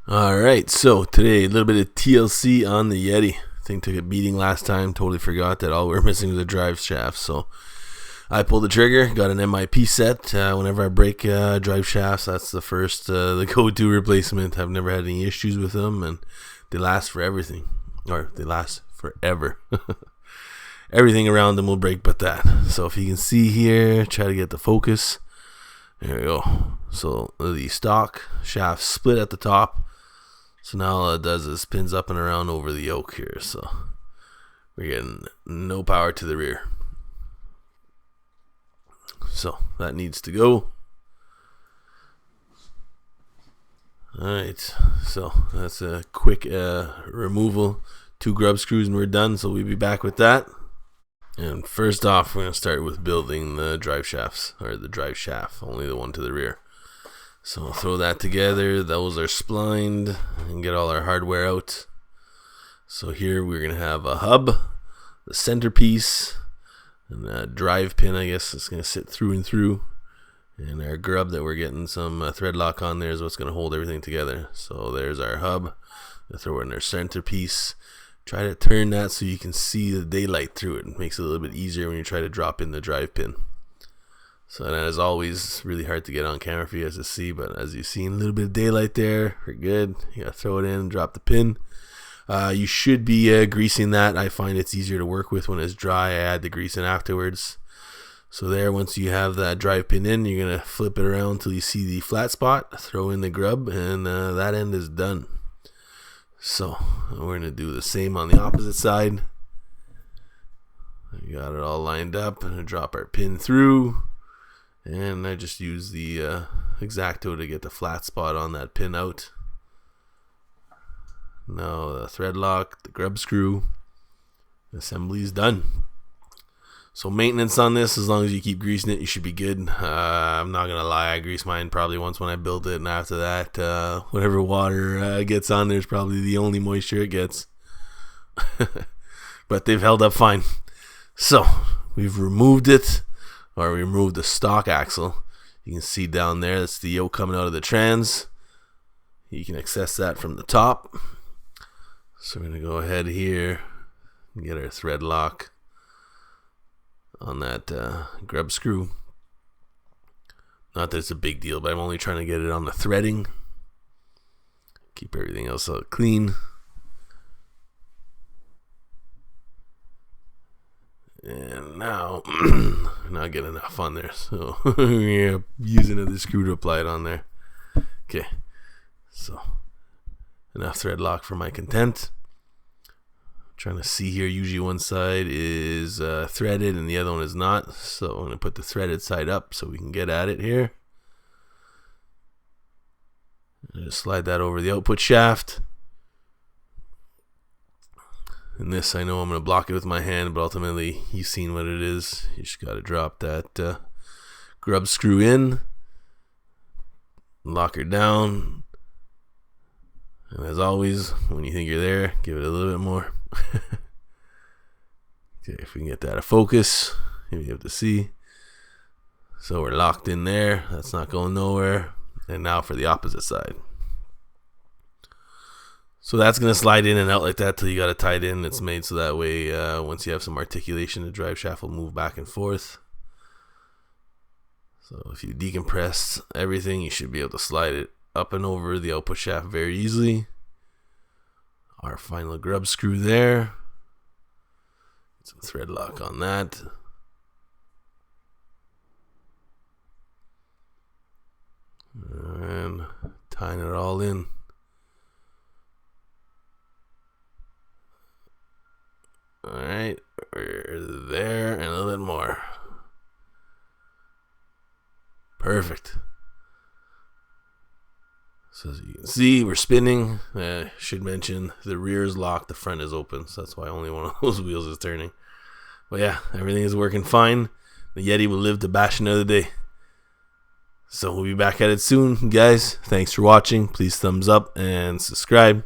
Alright, so today a little bit of TLC on the Yeti. Thing took a beating last time, totally forgot that all we were missing was a drive shaft. So I pulled the trigger, got an MIP set. Whenever I break drive shafts, that's the first, the go-to replacement. I've never had any issues with them, and they last for everything. Or they last forever. Everything around them will break but that. So if you can see here, try to get the focus. There we go. So the stock shaft split at the top. So now all it does is spins up and around over the yoke here. So we're getting no power to the rear. So that needs to go. Alright, so that's a quick removal. 2 grub screws and we're done. So we'll be back with that. And first off, we're going to start with building the drive shafts, or the drive shaft, only the one to the rear. So we'll throw that together. Those are splined, and get all our hardware out. So here we're going to have a hub, the centerpiece, and a drive pin, I guess, it's going to sit through and through. And our grub that we're getting some thread lock on there is what's going to hold everything together. So there's our hub. We'll throw in our centerpiece. Try to turn that so you can see the daylight through it. It makes it a little bit easier when you try to drop in the drive pin. So that is always really hard to get on camera for you guys to see, but as you've seen, a little bit of daylight there. We're good. You gotta throw it in and drop the pin. You should be greasing that. I find it's easier to work with when it's dry. I add the grease in afterwards. So there, once you have that drive pin in, you're gonna flip it around until you see the flat spot. Throw in the grub, and that end is done. So we're gonna do the same on the opposite side. We got it all lined up, and drop our pin through. And I just use the X-Acto to get the flat spot on that pin out. Now the thread lock, the grub screw, assembly is done. So maintenance on this, as long as you keep greasing it, you should be good. I'm not gonna lie, I grease mine probably once when I built it, and after that, whatever water gets on there is probably the only moisture it gets. But they've held up fine. So we've removed it. Or we removed the stock axle. You can see down there, that's the yoke coming out of the trans. You can access that from the top. So we're going to go ahead here and get our thread lock on that grub screw. Not that it's a big deal, but I'm only trying to get it on the threading. Keep everything else out clean. And now, not get enough on there, so we're using the screw to apply it on there. Okay, so enough thread lock for my content. Trying to see here, usually one side is threaded and the other one is not, so I'm going to put the threaded side up so we can get at it here. Just slide that over the output shaft. And this, I know I'm going to block it with my hand, but ultimately, you've seen what it is. You just got to drop that grub screw in, lock her down, and as always, when you think you're there, give it a little bit more. Okay, if we can get that a focus, you'll be able to see. So we're locked in there. That's not going nowhere. And now for the opposite side. So that's going to slide in and out like that till you got it tied in. It's made so that way once you have some articulation, the drive shaft will move back and forth. So if you decompress everything, you should be able to slide it up and over the output shaft very easily. Our final grub screw there. Get some thread lock on that. And tying it all in. Alright, we're there and a little bit more. Perfect. So as you can see, we're spinning. Should mention the rear is locked, the front is open, so that's why only one of those wheels is turning. But yeah, everything is working fine. The Yeti will live to bash another day. So we'll be back at it soon, guys. Thanks for watching. Please thumbs up and subscribe.